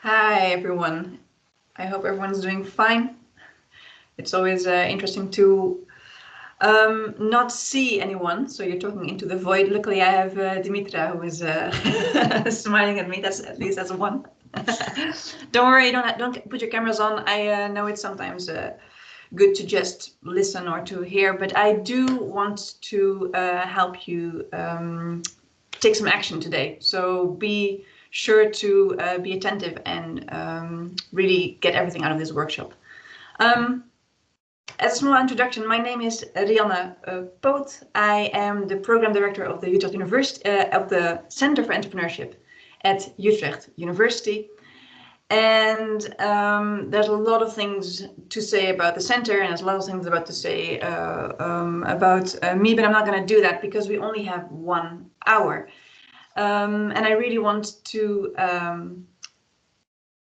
Hi everyone. I hope everyone's doing fine. It's always interesting to not see anyone, so you're talking into the void. Luckily, I have Dimitra who is smiling at me. That's at least that's one. Don't worry, don't put your cameras on. I know it's sometimes good to just listen or to hear, but I do want to help you take some action today. So be sure to be attentive and really get everything out of this workshop. As a small introduction, my name is Rianne Poot. I am the program director of the Utrecht University, of the Center for Entrepreneurship at Utrecht University. And there's a lot of things to say about the center, and there's a lot of things about to say about me, but I'm not going to do that because we only have 1 hour. And I really want to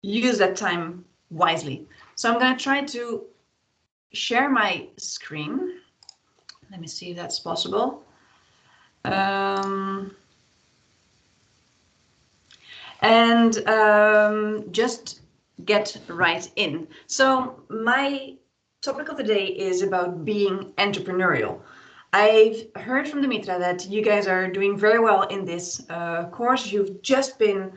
use that time wisely. So I'm going to try to share my screen. Let me see if that's possible. Just get right in. So my topic of the day is about being entrepreneurial. I've heard from Dimitra that you guys are doing very well in this course. You've just been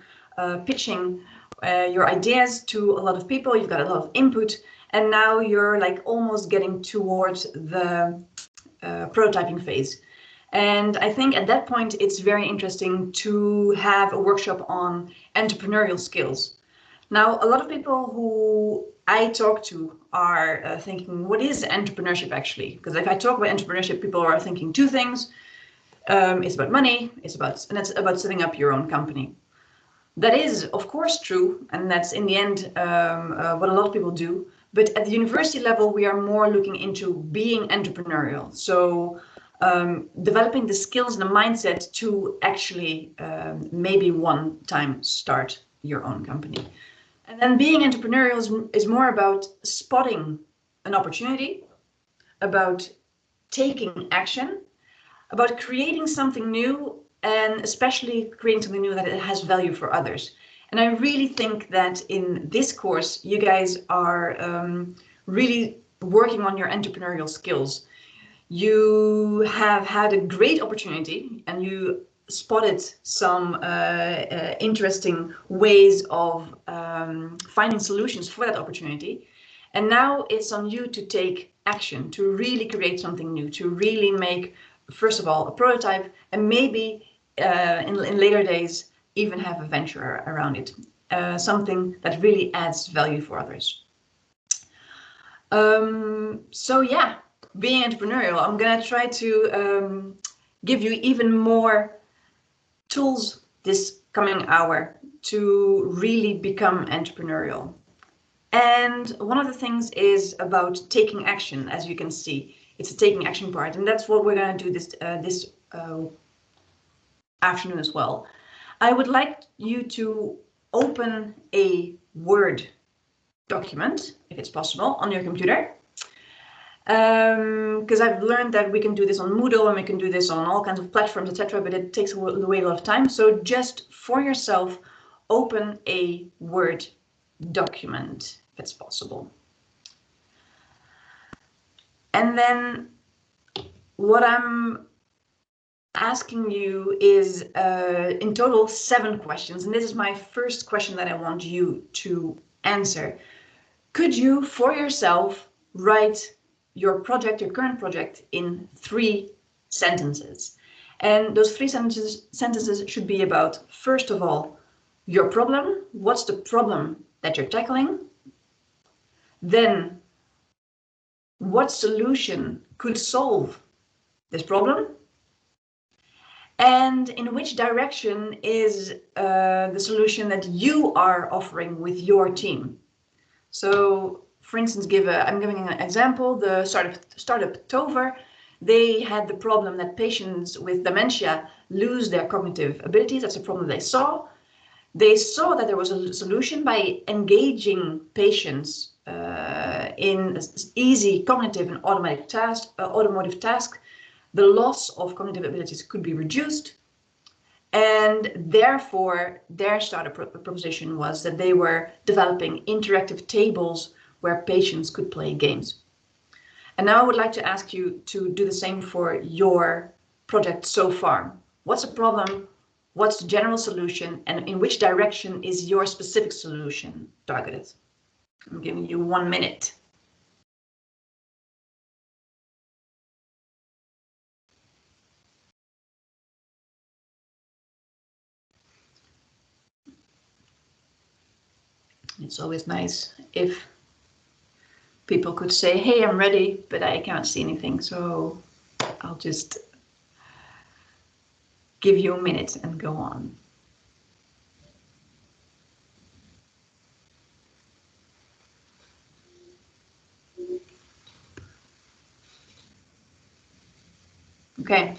pitching your ideas to a lot of people. You've got a lot of input, and now you're like almost getting towards the prototyping phase. And I think at that point, it's very interesting to have a workshop on entrepreneurial skills. Now, a lot of people who I talk to are thinking, what is entrepreneurship actually? Because if I talk about entrepreneurship, people are thinking two things. It's about money, it's about setting up your own company. That is, of course, true. And that's in the end what a lot of people do. But at the university level, we are more looking into being entrepreneurial. So developing the skills and the mindset to actually maybe one time start your own company. And then being entrepreneurial is more about spotting an opportunity, about taking action, about creating something new, and especially creating something new that it has value for others. And I really think that in this course, you guys are really working on your entrepreneurial skills. You have had a great opportunity and you spotted some interesting ways of finding solutions for that opportunity. And now it's on you to take action, to really create something new, to really make, first of all, a prototype, and maybe in later days, even have a venture around it, something that really adds value for others. So yeah, being entrepreneurial, I'm gonna try to give you even more tools this coming hour to really become entrepreneurial. And one of the things is about taking action. As you can see, it's a taking action part, and that's what we're gonna do this afternoon as well. I would like you to open a Word document, if it's possible, on your computer. Because I've learned that we can do this on Moodle and we can do this on all kinds of platforms, etc., but it takes away a lot of time. So just for yourself, open a Word document, if it's possible. And then what I'm asking you is in total 7 questions, and this is my first question that I want you to answer. Could you, for yourself, write your project, your current project, in 3 sentences? And those 3 sentences should be about, first of all, your problem. What's the problem that you're tackling? Then, what solution could solve this problem? And in which direction is the solution that you are offering with your team? So, for instance, I'm giving an example. The startup Tover, they had the problem that patients with dementia lose their cognitive abilities. That's a problem they saw. They saw that there was a solution by engaging patients in easy cognitive and automotive task. The loss of cognitive abilities could be reduced. And therefore, their startup proposition was that they were developing interactive tables where patients could play games. And now I would like to ask you to do the same for your project so far. What's the problem? What's the general solution? And in which direction is your specific solution targeted? I'm giving you 1 minute. It's always nice if people could say, hey, I'm ready, but I can't see anything. So I'll just give you a minute and go on. Okay.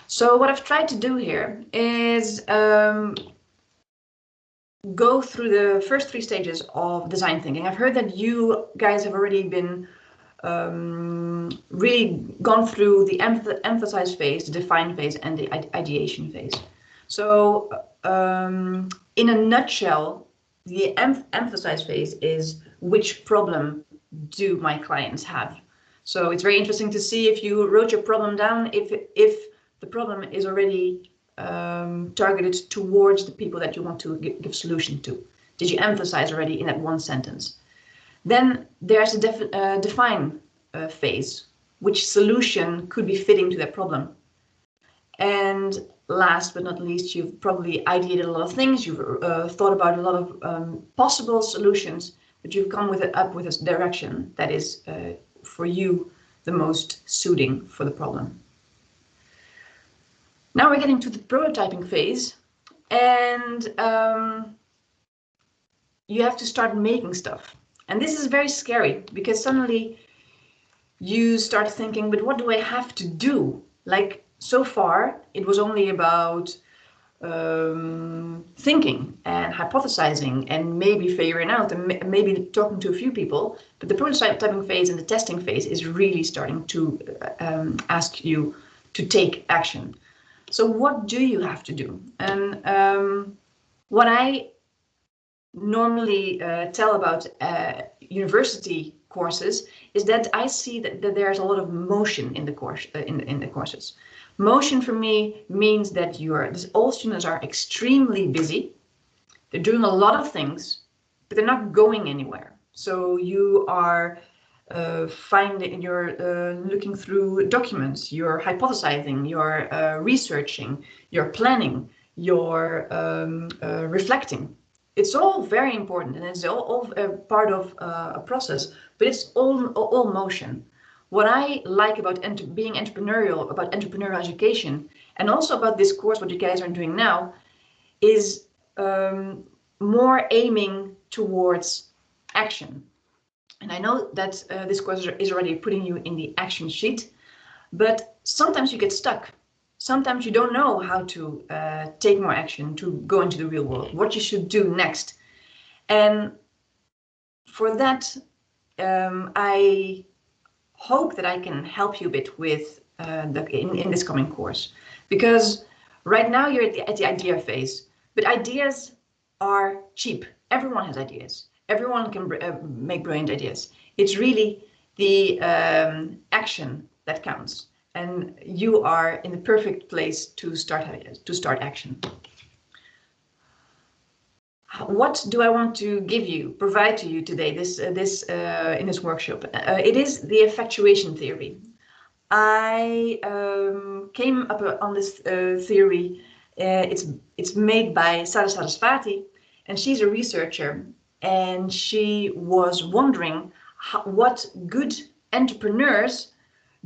So what I've tried to do here is go through the first 3 stages of design thinking. I've heard that you guys have already been really gone through the emphasize phase, the define phase, and the ideation phase. So in a nutshell, the emphasize phase is which problem do my clients have? So it's very interesting to see if you wrote your problem down, if the problem is already targeted towards the people that you want to give solution to. Did you emphasize already in that one sentence? Then there's a define phase, which solution could be fitting to that problem. And last but not least, you've probably ideated a lot of things, you've thought about a lot of possible solutions, but you've come up with a direction that is for you the most suiting for the problem. Now we're getting to the prototyping phase, and you have to start making stuff. And this is very scary because suddenly you start thinking, but what do I have to do? Like so far, it was only about thinking and hypothesizing and maybe figuring out and maybe talking to a few people. But the prototyping phase and the testing phase is really starting to ask you to take action. So what do you have to do? And what I normally tell about university courses is that I see that there's a lot of motion in the course in the courses. Motion for me means that all students are extremely busy. They're doing a lot of things, but they're not going anywhere. So you are you're looking through documents, you're hypothesizing, you're researching, you're planning, you're reflecting. It's all very important, and it's all part of a process, but it's all motion. What I like about being entrepreneurial, about entrepreneurial education, and also about this course, what you guys are doing now, is more aiming towards action. And I know that this course is already putting you in the action sheet, but sometimes you get stuck. Sometimes you don't know how to take more action, to go into the real world, what you should do next. And for that, I hope that I can help you a bit with in this coming course, because right now you're at the idea phase, but ideas are cheap. Everyone has ideas. Everyone can make brilliant ideas. It's really the action that counts, and you are in the perfect place to start action. What do I want to provide to you today, in this workshop? It is the effectuation theory. I came up on this theory. It's made by Sara Sarasvati, and she's a researcher, and she was wondering what good entrepreneurs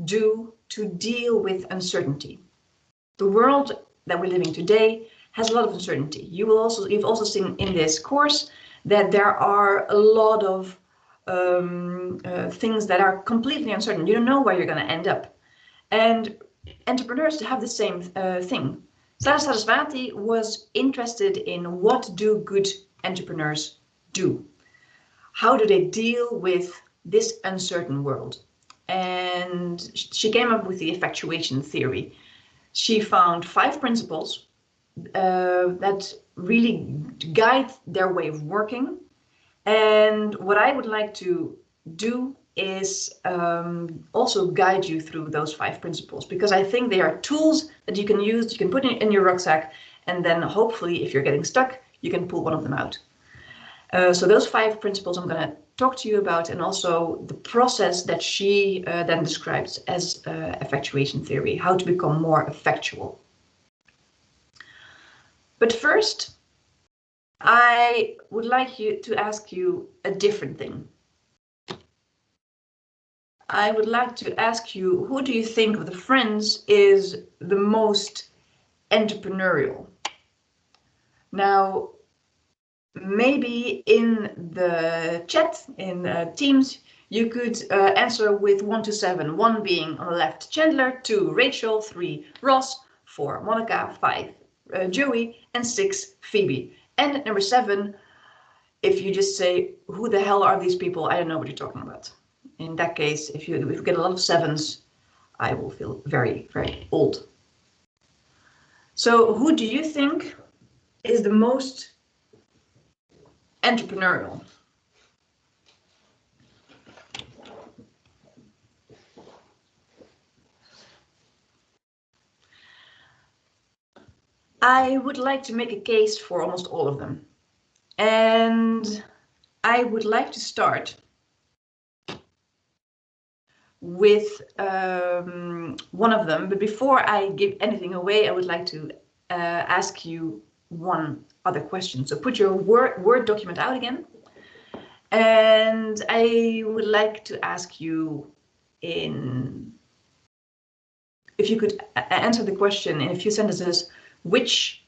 do to deal with uncertainty. The world that we're living today has a lot of uncertainty. You've also seen in this course that there are a lot of things that are completely uncertain. You don't know where you're going to end up. And entrepreneurs have the same thing. Sara Sarasvati was interested in what do good entrepreneurs do? How do they deal with this uncertain world? And she came up with the effectuation theory. she found 5 principles that really guide their way of working. And what I would like to do is also guide you through those 5 principles, because I think they are tools that you can use, you can put in your rucksack, and then hopefully if you're getting stuck, you can pull one of them out. So those 5 principles I'm going to talk to you about, and also the process that she then describes as effectuation theory, how to become more effectual. But first, I would like to ask you a different thing. I would like to ask you, who do you think of the friends is the most entrepreneurial? Now, maybe in the chat, in Teams, you could answer with 1 to 7. 1 being on the left, Chandler, 2, Rachel, 3, Ross, 4, Monica, 5, Joey, and 6, Phoebe. And at number 7, if you just say, who the hell are these people? I don't know what you're talking about. In that case, if you get a lot of 7s, I will feel very, very old. So who do you think is the most entrepreneurial? I would like to make a case for almost all of them. And I would like to start with one of them. But before I give anything away, I would like to ask you one other question. So put your Word document out again. And I would like to ask you if you could answer the question in a few sentences, which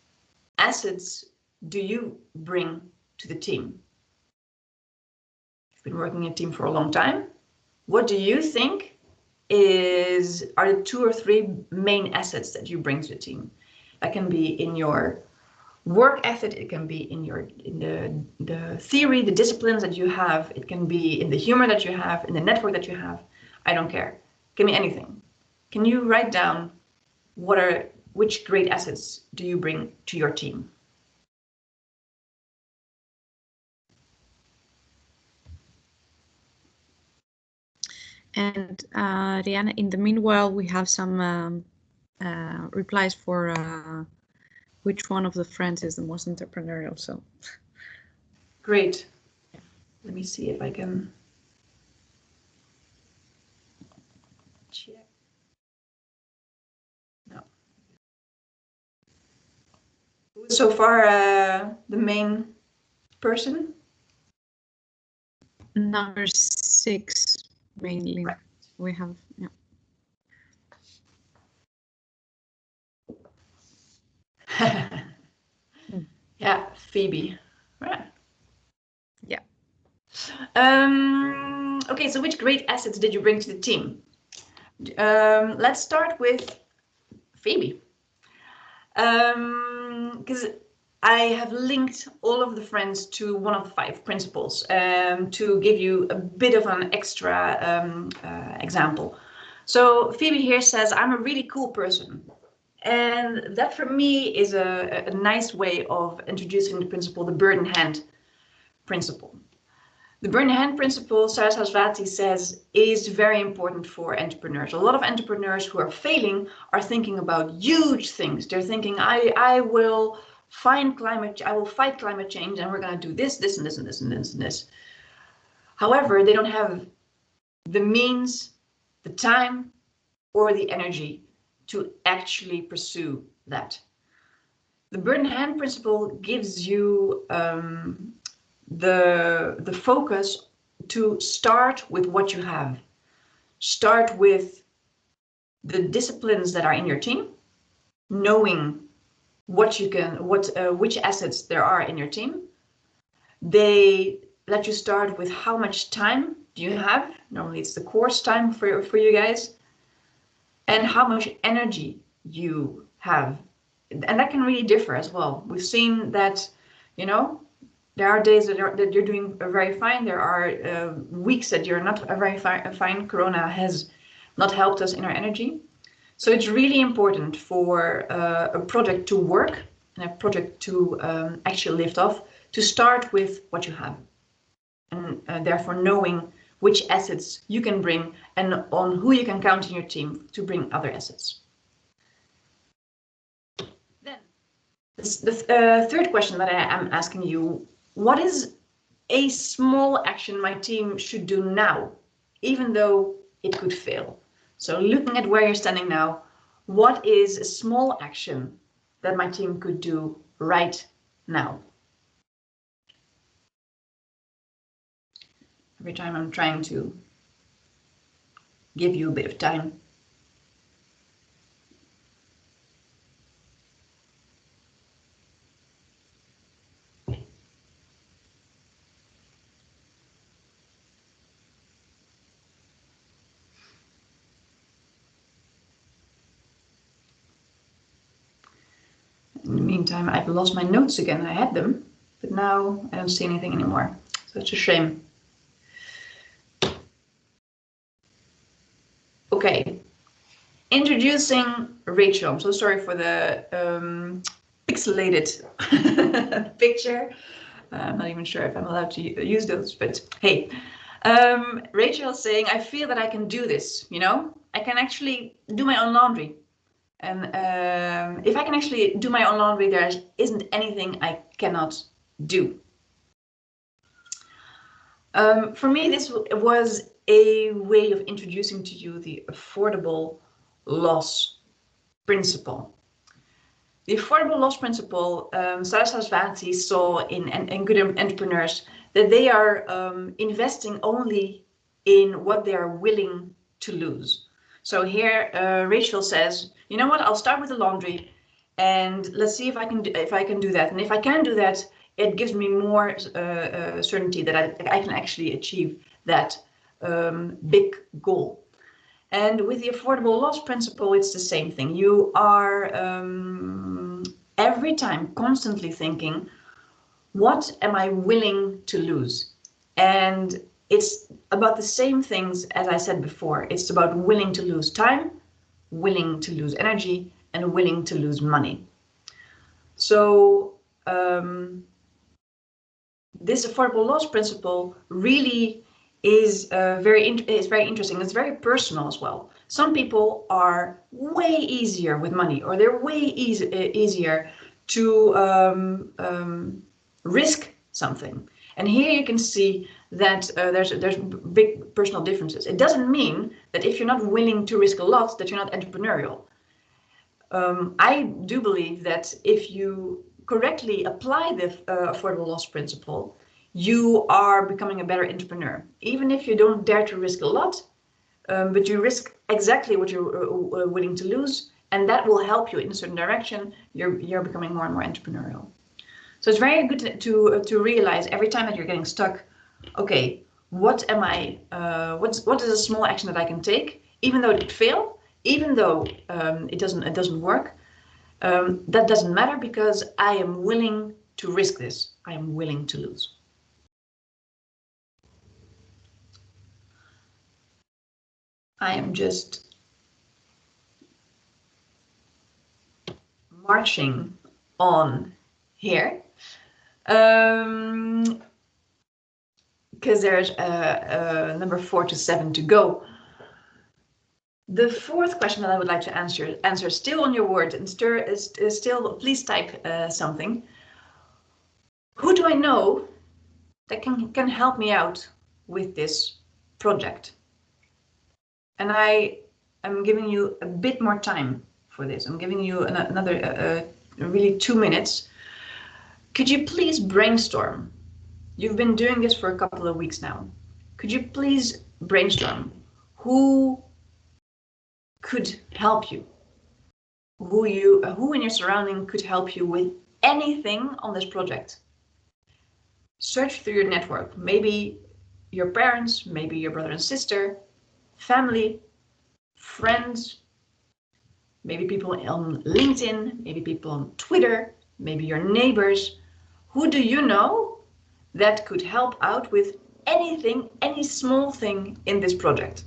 assets do you bring to the team? You've been working in a team for a long time. What do you think are the 2 or 3 main assets that you bring to the team? That can be in your work ethic, it can be in the theory, the disciplines that you have, it can be in the humor that you have, in the network that you have. I don't care. It can be anything. Can you write down which great assets do you bring to your team? And Rihanna, in the meanwhile, we have some replies for which one of the friends is the most entrepreneurial. So great. Let me see if I can check. No. So far, the main person? Number 6 mainly. Right. We have, yeah. Yeah, Phoebe. Right. Yeah. Okay, so which great assets did you bring to the team? Let's start with Phoebe. Because I have linked all of the friends to one of the 5 principles to give you a bit of an extra example. So Phoebe here says, I'm a really cool person. And that for me is a nice way of introducing the principle, the bird in hand principle. The bird in hand principle, Saraswati says, is very important for entrepreneurs. A lot of entrepreneurs who are failing are thinking about huge things. They're thinking, I will fight climate change, and we're going to do this, this, and this, and this, and this, and this. However, they don't have the means, the time, or the energy to actually pursue that. The bird in hand principle gives you the focus to start with what you have. Start with the disciplines that are in your team, knowing which assets there are in your team. They let you start with how much time do you have. Normally it's the course time for you guys, and how much energy you have. And that can really differ as well. We've seen that, there are days that you're doing very fine. There are weeks that you're not very fine. Corona has not helped us in our energy. So it's really important for a project to work and a project to actually lift off, to start with what you have, and therefore knowing which assets you can bring and on who you can count in your team to bring other assets. Then the third question that I am asking you, what is a small action my team should do now, even though it could fail? So looking at where you're standing now, what is a small action that my team could do right now? Every time I'm trying to give you a bit of time. In the meantime, I've lost my notes again. I had them, but now I don't see anything anymore. So it's a shame. Okay, introducing Rachel. I'm so sorry for the pixelated picture. I'm not even sure if I'm allowed to use those, but hey, Rachel is saying, I feel that I can do this, you know? I can actually do my own laundry. And if I can actually do my own laundry, there isn't anything I cannot do. For me, this was a way of introducing to you the affordable loss principle. The affordable loss principle, Saraswati saw in good entrepreneurs that they are investing only in what they are willing to lose. So here, Rachel says, you know what? I'll start with the laundry, and let's see if I can do that. And if I can do that, it gives me more certainty that I can actually achieve that big goal. And with the affordable loss principle, it's the same thing. You are every time constantly thinking, what am I willing to lose? And it's about the same things as I said before. It's about willing to lose time, willing to lose energy, and willing to lose money. So this affordable loss principle really is very interesting. It's very personal as well. Some people are way easier with money, or they're way easier to risk something. And here you can see that there's big personal differences. It doesn't mean that if you're not willing to risk a lot, that you're not entrepreneurial. I do believe that if you correctly apply the affordable loss principle, you are becoming a better entrepreneur. Even if you don't dare to risk a lot, but you risk exactly what you're willing to lose, and that will help you in a certain direction, you're becoming more and more entrepreneurial. So it's very good to realize every time that you're getting stuck, okay, what am I, what is a small action that I can take, even though it could fail, even though it doesn't work, that doesn't matter because I am willing to risk this. I am willing to lose. I am just marching on here because there's number 4 to 7 to go. The fourth question that I would like to answer still on your words, and still please type something. Who do I know that can help me out with this project? And I am giving you a bit more time for this. I'm giving you another really 2 minutes. Could you please brainstorm? You've been doing this for a couple of weeks now. Could you please brainstorm who could help you? Who in your surrounding could help you with anything on this project? Search through your network. Maybe your parents, maybe your brother and sister, family, friends, maybe people on LinkedIn, maybe people on Twitter, maybe your neighbors. Who do you know that could help out with anything, any small thing in this project?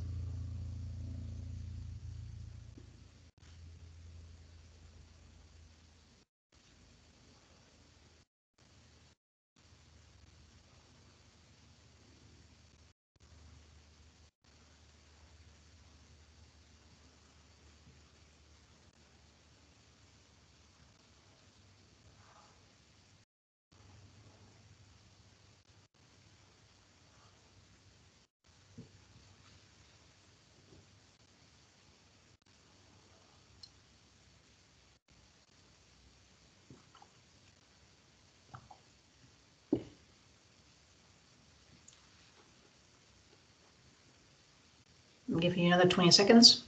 I'll give you another 20 seconds.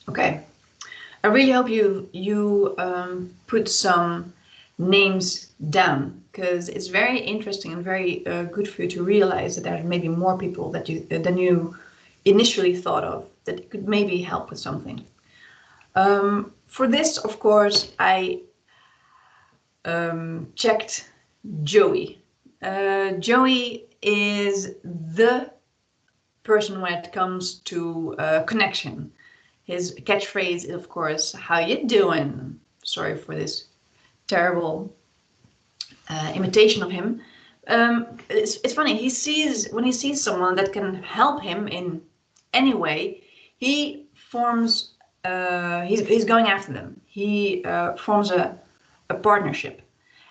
Okay. I really hope you put some names down, because it's very interesting and very good for you to realize that there are maybe more people that than you initially thought of that could maybe help with something. For this, of course, I checked Joey. Joey is the person when it comes to connection. His catchphrase is, of course, "How you doing?" Sorry for this terrible imitation of him. It's funny. When he sees someone that can help him in any way, he forms. He's going after them. He forms a partnership.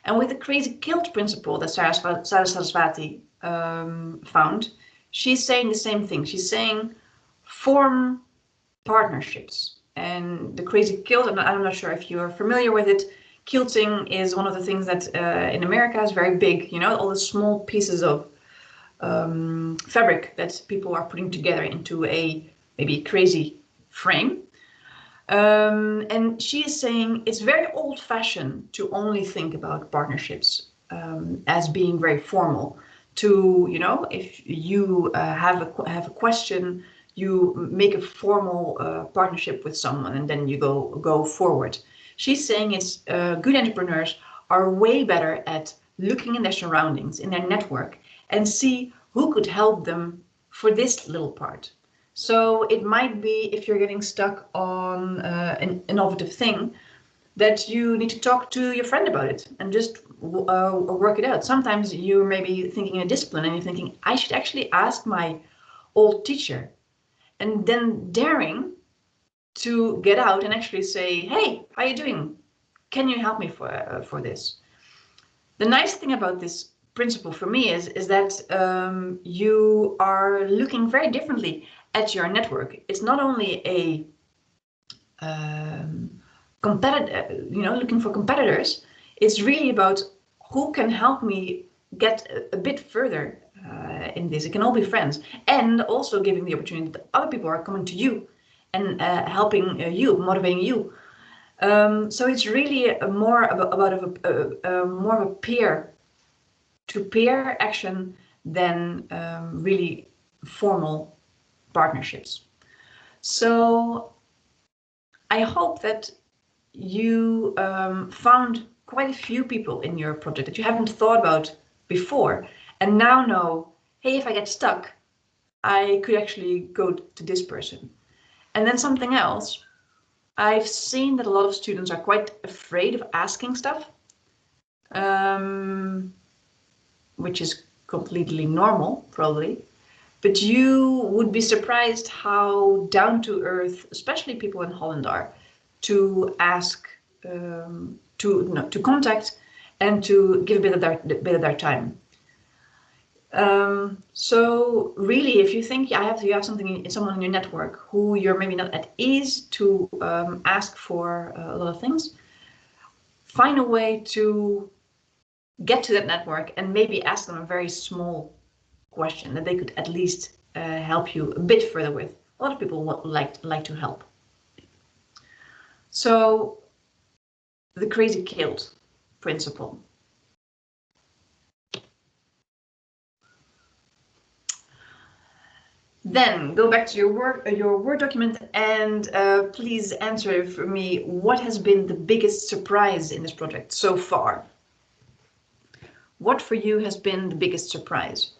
And with the crazy kilt principle that Sarah Saraswati found, she's saying the same thing. She's saying form partnerships. And the crazy kilt, I'm not sure if you're familiar with it. Quilting is one of the things that in America is very big. You know, all the small pieces of fabric that people are putting together into a maybe crazy frame. And she is saying it's very old-fashioned to only think about partnerships as being very formal. To, you know, if you have a question, you make a formal partnership with someone, and then you go forward. She's saying it's good entrepreneurs are way better at looking in their surroundings, in their network, and see who could help them for this little part. So it might be, if you're getting stuck on an innovative thing, that you need to talk to your friend about it and just work it out. Sometimes you may be thinking in a discipline and you're thinking, I should actually ask my old teacher, and then daring to get out and actually say, hey, how are you doing? Can you help me for this? The nice thing about this principle for me is that you are looking very differently at your network. It's not only a competitor, you know, looking for competitors. It's really about who can help me get a bit further in this. It can all be friends, and also giving the opportunity that other people are coming to you and helping you, motivating you. So it's really more about more of a peer-to-peer action than really formal partnerships. So I hope that you found quite a few people in your project that you haven't thought about before, and now know, hey, if I get stuck, I could actually go to this person. And then something else, I've seen that a lot of students are quite afraid of asking stuff, which is completely normal, probably. But you would be surprised how down to earth, especially people in Holland, are to ask, to contact, and to give a bit of their time. So really, if you think you have something, someone in your network who you're maybe not at ease to ask for a lot of things, find a way to get to that network and maybe ask them a very small question that they could at least help you a bit further with. A lot of people like to help. So the crazy kilt principle. Then go back to your Word document, and please answer for me, what has been the biggest surprise in this project so far? What for you has been the biggest surprise?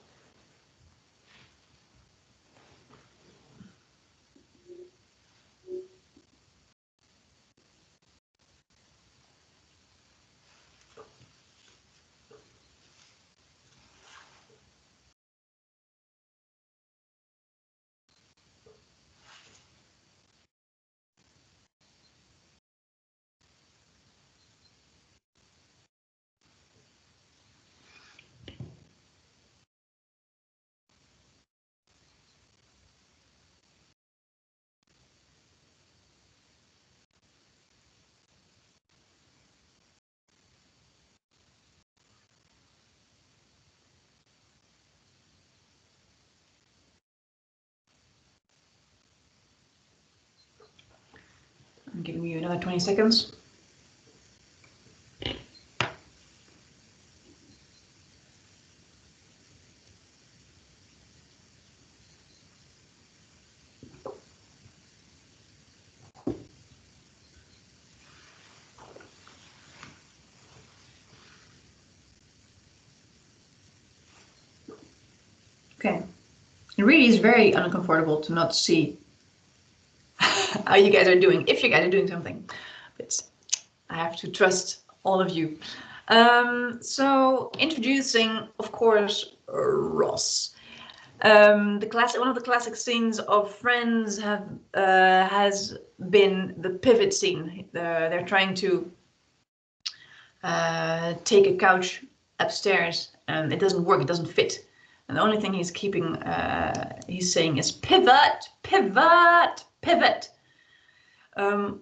I'm giving you another 20 seconds. Okay. It really is very uncomfortable to not see how you guys are doing, if you guys are doing something. But I have to trust all of you. So introducing, of course, Ross. One of the classic scenes of Friends has been the pivot scene. They're trying to take a couch upstairs, and it doesn't work. It doesn't fit. And the only thing he's saying is pivot, pivot, pivot.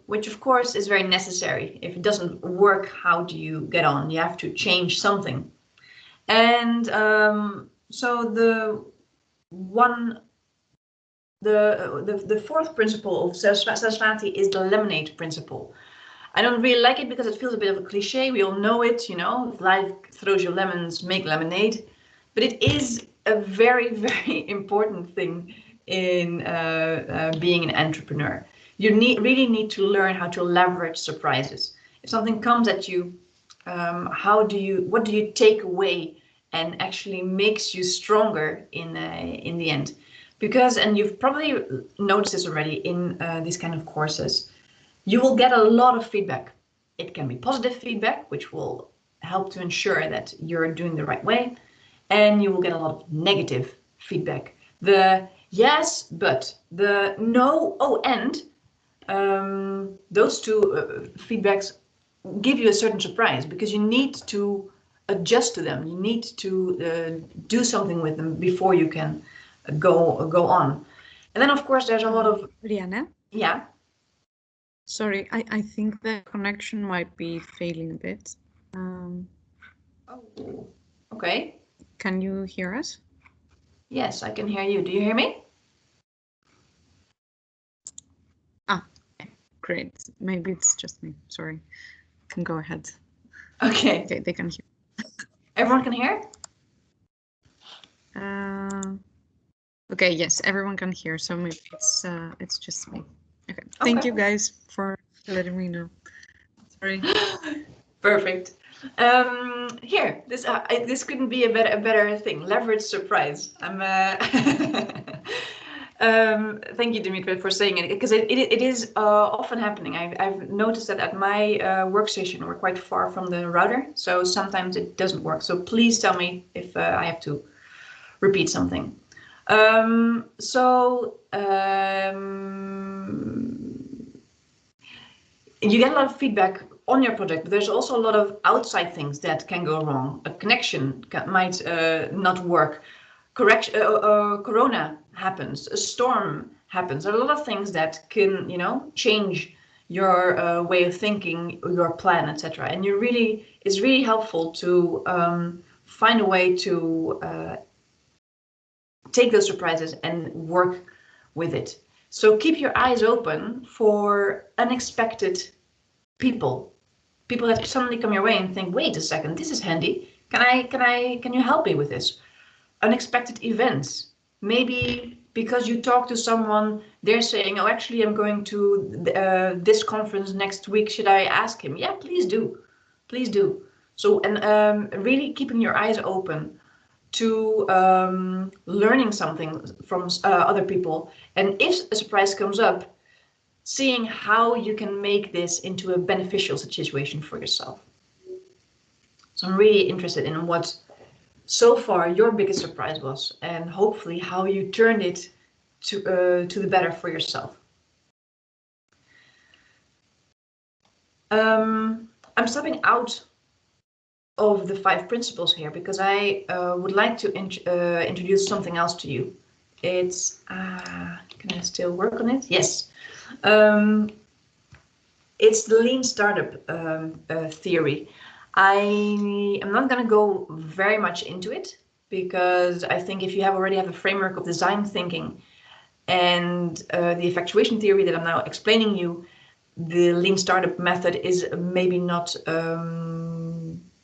Which of course is very necessary. If it doesn't work, how do you get on? You have to change something. And so the fourth principle of Saraswati is the lemonade principle. I don't really like it because it feels a bit of a cliche. We all know it, you know, if life throws you lemons, make lemonade. But it is a very, very important thing in being an entrepreneur. You really need to learn how to leverage surprises. If something comes at you, what do you take away and actually makes you stronger in the end? Because, and you've probably noticed this already in these kind of courses, you will get a lot of feedback. It can be positive feedback, which will help to ensure that you're doing the right way, and you will get a lot of negative feedback. The yes, but, the no, oh, and those two feedbacks give you a certain surprise because you need to adjust to them. You need to do something with them before you can go on. And then of course there's a lot of Rihanna. Yeah. Sorry, I think the connection might be failing a bit. Oh, okay. Can you hear us? Yes, I can hear you. Do you hear me? Great. Maybe it's just me. Sorry. You can go ahead. Okay. Okay, they can hear. Everyone can hear? Okay, yes, everyone can hear. So maybe it's just me. Okay. Thank you guys for letting me know. Sorry. Perfect. Here, this couldn't be a better thing. Leverage surprise. Thank you, Dimitri, for saying it, because it is often happening. I've noticed that at my workstation, we're quite far from the router, so sometimes it doesn't work. So please tell me if I have to repeat something. You get a lot of feedback on your project, but there's also a lot of outside things that can go wrong. A connection might not work. Corona happens, a storm happens. There are a lot of things that can, change your way of thinking, your plan, etc. And it's really helpful to find a way to take those surprises and work with it. So keep your eyes open for unexpected people that suddenly come your way and think, wait a second, this is handy. Can you help me with this? Unexpected events. Maybe because you talk to someone, they're saying, oh, actually, I'm going to this conference next week. Should I ask him? Yeah, please do. Please do. So, and really keeping your eyes open to learning something from other people. And if a surprise comes up, seeing how you can make this into a beneficial situation for yourself. So I'm really interested in what so far your biggest surprise was, and hopefully how you turned it to the better for yourself. I'm stepping out of the 5 principles here because I would like to introduce something else to you. It's can I still work on it? Yes. It's the lean startup theory. I am not going to go very much into it because I think if you already have a framework of design thinking and the effectuation theory that I'm now explaining you, the lean startup method is maybe not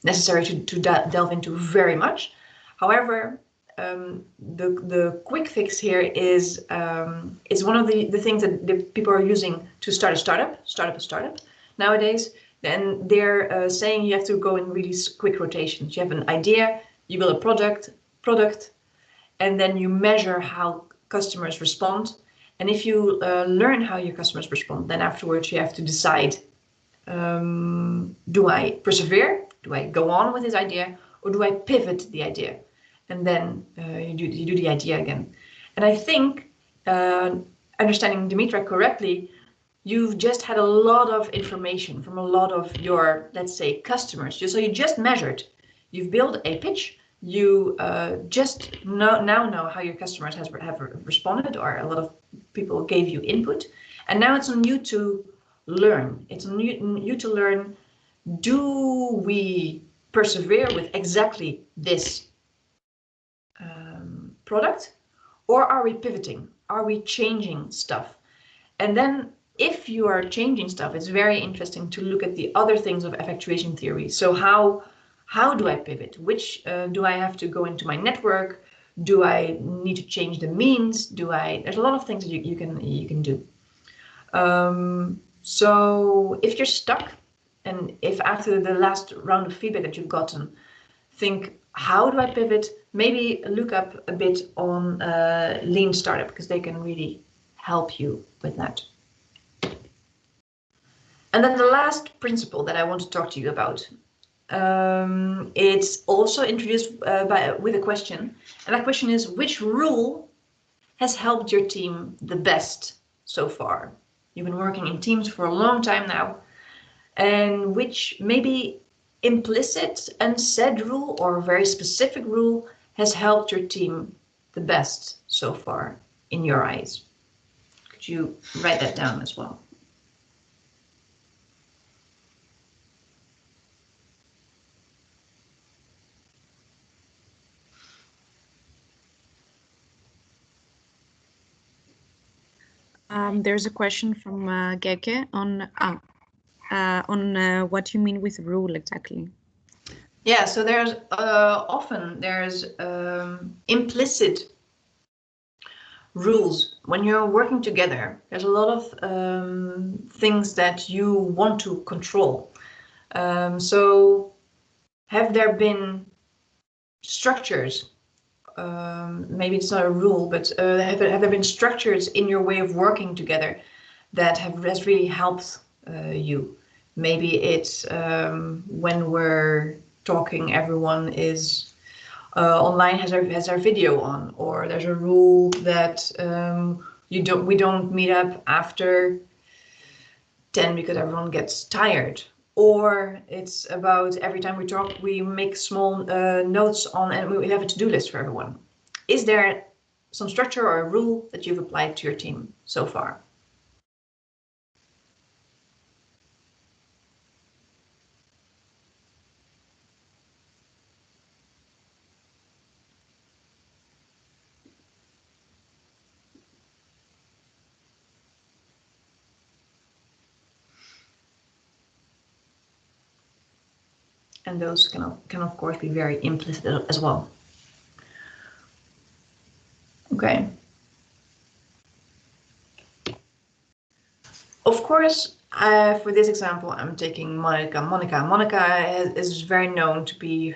necessary to delve into very much. However, the quick fix here is one of the things that the people are using to start a startup nowadays. Then they're saying you have to go in really quick rotations. You have an idea, you build a product, and then you measure how customers respond. And if you learn how your customers respond, then afterwards you have to decide, do I persevere? Do I go on with this idea? Or do I pivot the idea? And then you do the idea again. And I think, understanding Dimitra correctly, you've just had a lot of information from a lot of your, let's say, customers. So you just measured, you've built a pitch, you just now know how your customers have responded, or a lot of people gave you input. And now it's on you to learn. It's on you to learn, do we persevere with exactly this product, or are we pivoting? Are we changing stuff? And then if you are changing stuff, it's very interesting to look at the other things of effectuation theory. So how do I pivot? Which do I have to go into my network? Do I need to change the means? There's a lot of things that you can do. So if you're stuck, and if after the last round of feedback that you've gotten, think, how do I pivot? Maybe look up a bit on Lean Startup, because they can really help you with that. And then the last principle that I want to talk to you about, it's also introduced with a question. And that question is, which rule has helped your team the best so far? You've been working in teams for a long time now, and which maybe implicit and said rule or very specific rule has helped your team the best so far in your eyes? Could you write that down as well? There's a question from Geke on what you mean with rule exactly. Yeah, so there's often implicit rules when you're working together. There's a lot of things that you want to control. So have there been structures? Maybe it's not a rule, but have there been structures in your way of working together that has really helped you? Maybe it's when we're talking, everyone is online, has our video on, or there's a rule that we don't meet up after 10 because everyone gets tired. Or it's about every time we talk, we make small notes on, and we have a to-do list for everyone. Is there some structure or a rule that you've applied to your team so far? And those can of course be very implicit as well. Okay. Of course, for this example, I'm taking Monica. Monica is very known to be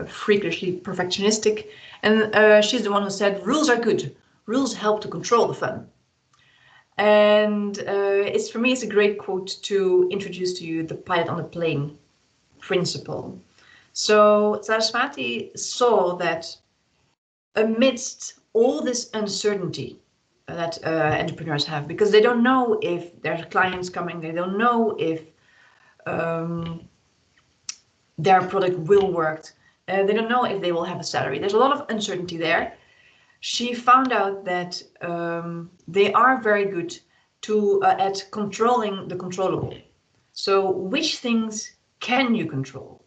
freakishly perfectionistic, and she's the one who said, rules are good. Rules help to control the fun. And for me, it's a great quote to introduce to you the pilot on the plane principle. So Saraswati saw that amidst all this uncertainty that entrepreneurs have, because they don't know if there's clients coming, they don't know if their product will work, they don't know if they will have a salary. There's a lot of uncertainty there. She found out that they are very good at controlling the controllable. So which things can you control?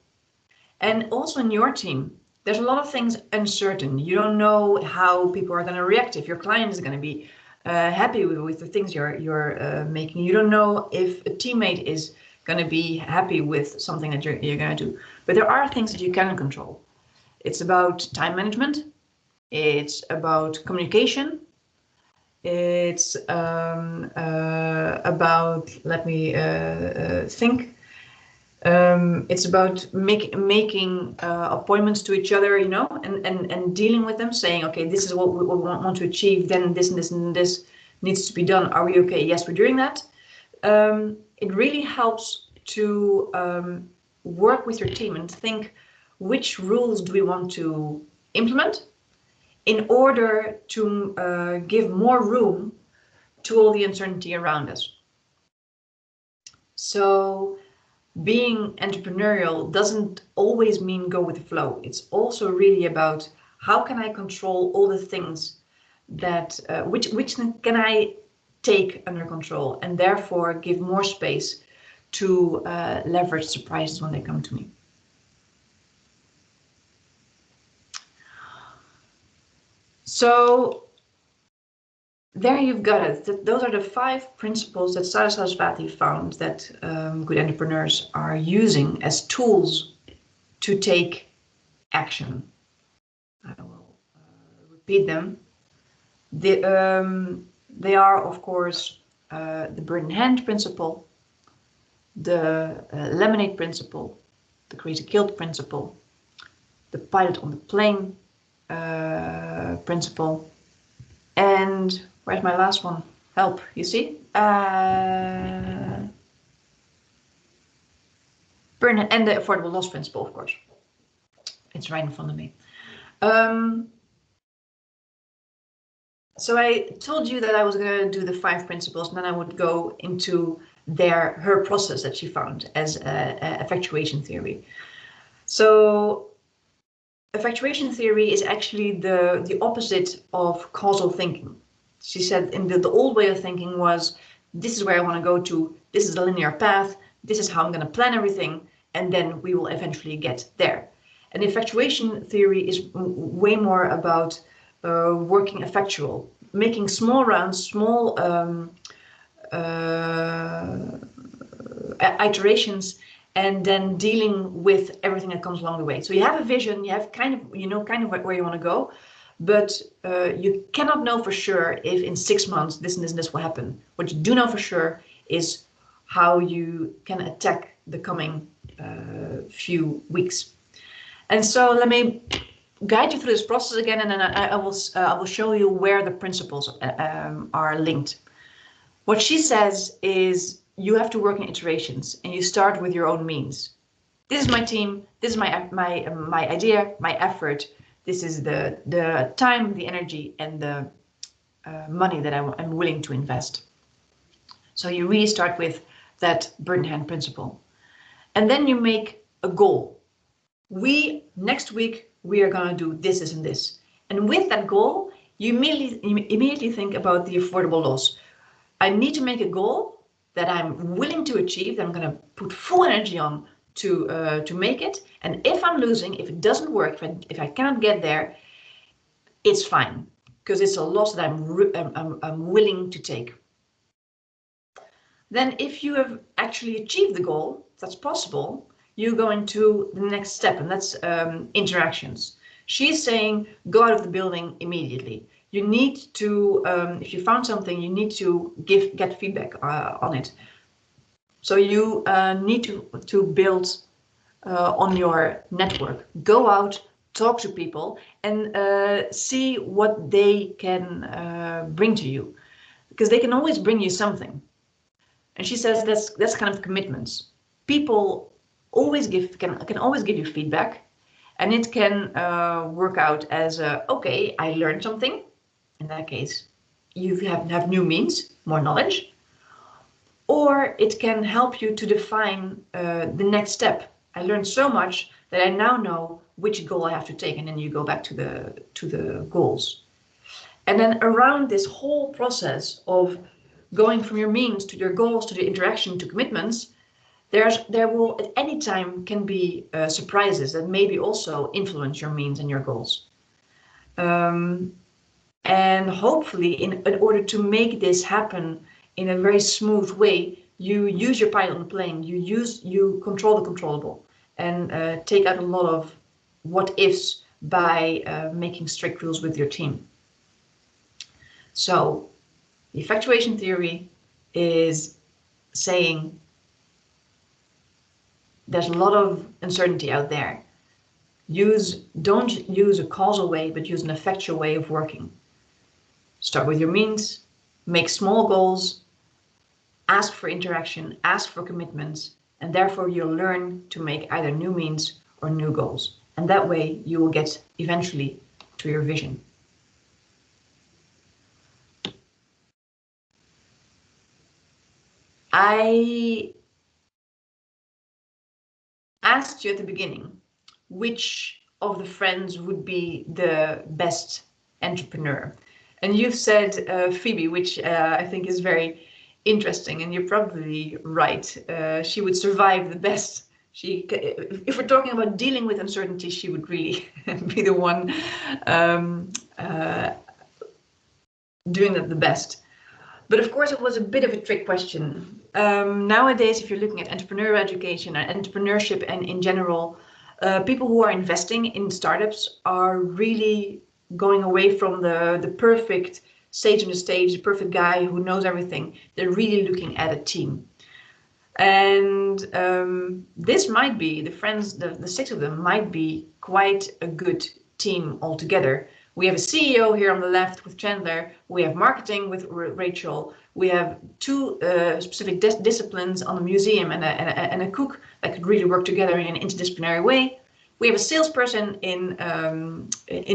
And also in your team, there's a lot of things uncertain. You don't know how people are going to react, if your client is going to be happy with the things you're making. You don't know if a teammate is going to be happy with something that you're going to do. But there are things that you can control. It's about time management. It's about communication. It's about, let me think. It's about making appointments to each other, and dealing with them, saying, okay, this is what we want to achieve, then this and this and this needs to be done. Are we okay? Yes, we're doing that. It really helps to work with your team and think, which rules do we want to implement in order to give more room to all the uncertainty around us. So being entrepreneurial doesn't always mean go with the flow. It's also really about, how can I control all the things that which can I take under control, and therefore give more space to leverage surprises when they come to me. So there you've got it. Those are the 5 principles that Saraswati found that good entrepreneurs are using as tools to take action. I will repeat them. They are, of course, the bird in hand principle, the lemonade principle, the crazy kilt principle, the pilot on the plane principle, and where's my last one? Help, you see? Burn and the affordable loss principle, of course. It's right in front of me. So I told you that I was going to do the 5 principles, and then I would go into her process that she found as effectuation theory. So effectuation theory is actually the opposite of causal thinking. She said in the old way of thinking was, this is where I want to go to, this is the linear path, this is how I'm going to plan everything, and then we will eventually get there. And effectuation theory is way more about working effectual, making small rounds, small iterations, and then dealing with everything that comes along the way. So you have a vision, you have kind of where you want to go, but you cannot know for sure if in 6 months this and this and this will happen. What you do know for sure is how you can attack the coming few weeks. And so let me guide you through this process again, and then I will show you where the principles are linked. What she says is, you have to work in iterations, and you start with your own means. This is my team. This is my idea, my effort. This is the time, the energy, and the money that I'm willing to invest. So you really start with that bird in hand principle, and then you make a goal. Next week we are going to do this and this, and with that goal, you immediately think about the affordable loss. I need to make a goal that I'm willing to achieve, that I'm going to put full energy on to make it. And if I'm losing, if it doesn't work, if I cannot get there, it's fine, because it's a loss that I'm willing to take. Then if you have actually achieved the goal, that's possible, you go into the next step, and that's interactions. She's saying, go out of the building immediately. You need to, if you found something, you need to get feedback on it. So you need to build on your network. Go out, talk to people, and see what they can bring to you, because they can always bring you something. And she says that's kind of commitments. People always can always give you feedback, and it can work out as okay, I learned something. In that case, you have new means, more knowledge, or it can help you to define the next step. I learned so much that I now know which goal I have to take, and then you go back to the goals. And then around this whole process of going from your means to your goals to the interaction to commitments, there will at any time can be surprises that maybe also influence your means and your goals. And hopefully, in order to make this happen in a very smooth way, you use your pilot on the plane, you control the controllable, and take out a lot of what ifs by making strict rules with your team. So the effectuation theory is saying there's a lot of uncertainty out there. Don't use a causal way, but use an effectual way of working. Start with your means, make small goals, ask for interaction, ask for commitments, and therefore you'll learn to make either new means or new goals. And that way you will get eventually to your vision. I asked you at the beginning, which of the friends would be the best entrepreneur? And you've said Phoebe, which I think is very interesting, and you're probably right. She would survive the best. If we're talking about dealing with uncertainty, she would really be the one doing that the best. But of course, it was a bit of a trick question. Nowadays, if you're looking at entrepreneurial education and entrepreneurship and in general, people who are investing in startups are really going away from the perfect sage on the stage, the perfect guy who knows everything. They're really looking at a team. And this might be, the friends, the six of them might be quite a good team altogether. We have a CEO here on the left with Chandler. We have marketing with Rachel. We have two specific disciplines on the museum and a cook that could really work together in an interdisciplinary way. We have a salesperson in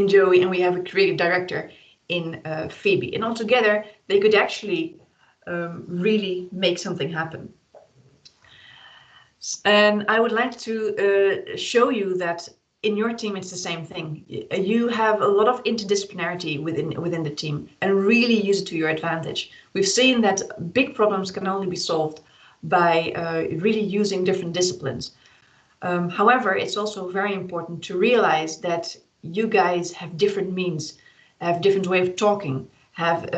Joey, and we have a creative director in Phoebe. And altogether, they could actually really make something happen. And I would like to show you that in your team, it's the same thing. You have a lot of interdisciplinarity within the team, and really use it to your advantage. We've seen that big problems can only be solved by really using different disciplines. However, it's also very important to realize that you guys have different means, have different way of talking, have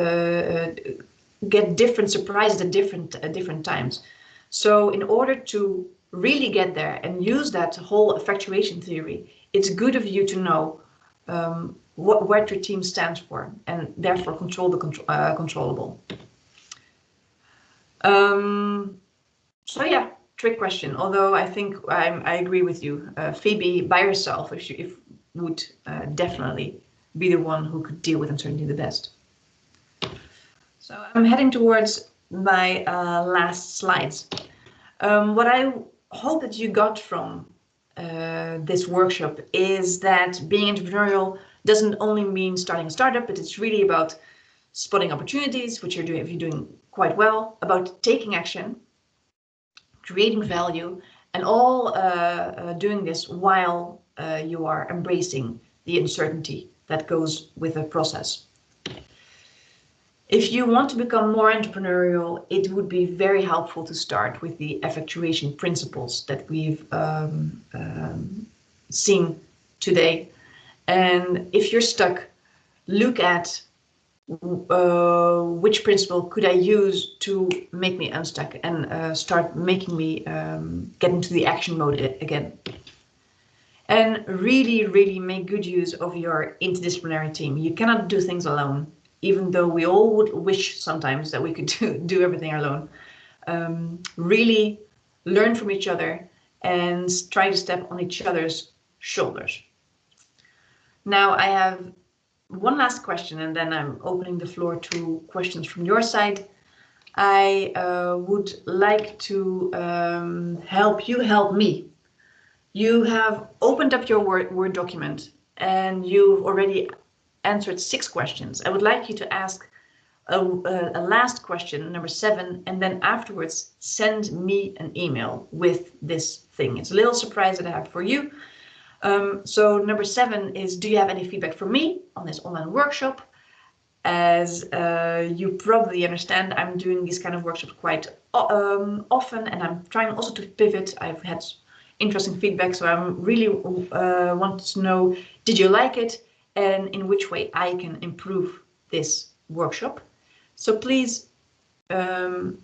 get different surprises at different times. So in order to really get there and use that whole effectuation theory, it's good of you to know what your team stands for, and therefore control the controllable. So yeah, trick question. Although I think I agree with you. Phoebe by herself, if would definitely be the one who could deal with uncertainty the best. So I'm heading towards my last slides. What I hope that you got from this workshop is that being entrepreneurial doesn't only mean starting a startup, but it's really about spotting opportunities, which you're doing if you're doing quite well, about taking action, creating value, and all doing this while you are embracing the uncertainty that goes with the process. If you want to become more entrepreneurial, it would be very helpful to start with the effectuation principles that we've seen today. And if you're stuck, look at which principle could I use to make me unstuck and start making me get into the action mode again. And really, really make good use of your interdisciplinary team. You cannot do things alone, even though we all would wish sometimes that we could do everything alone. Really learn from each other and try to step on each other's shoulders. Now I have one last question, and then I'm opening the floor to questions from your side. I would like to help me. You have opened up your Word document and you've already answered 6 questions. I would like you to ask a last question, number 7, and then afterwards send me an email with this thing. It's a little surprise that I have for you. So number 7 is, do you have any feedback for me on this online workshop? As you probably understand, I'm doing these kind of workshops quite often, and I'm trying also to pivot. I've had interesting feedback, so I'm really want to know, did you like it, and in which way I can improve this workshop. So please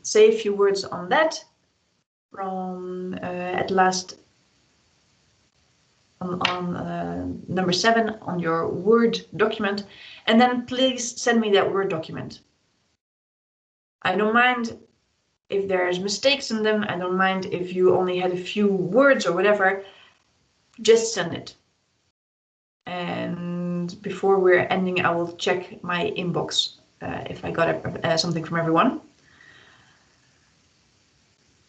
say a few words on that from at last on number 7 on your Word document, and then please send me that Word document. I don't mind if there's mistakes in them. I don't mind if you only had a few words or whatever. Just send it. And before we're ending, I will check my inbox if I got something from everyone.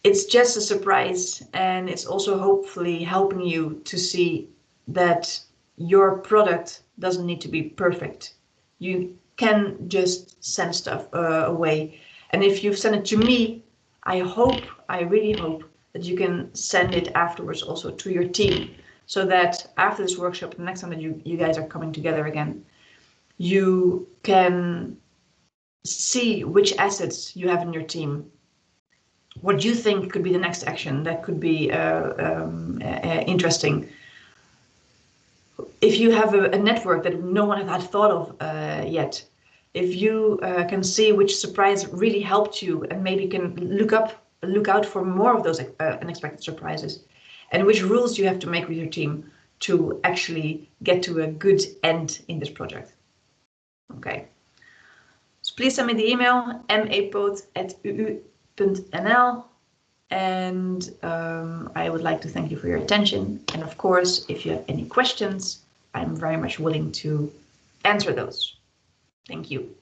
It's just a surprise, and it's also hopefully helping you to see that your product doesn't need to be perfect. You can just send stuff away. And if you send it to me, I really hope that you can send it afterwards also to your team, so that after this workshop, the next time that you guys are coming together again, you can see which assets you have in your team, what you think could be the next action that could be interesting. If you have a network that no one had thought of yet, if you can see which surprise really helped you, and maybe can look out for more of those unexpected surprises, and which rules you have to make with your team to actually get to a good end in this project. Okay. So please send me the email mapoot@uu.nl. And I would like to thank you for your attention. And of course, if you have any questions, I'm very much willing to answer those. Thank you.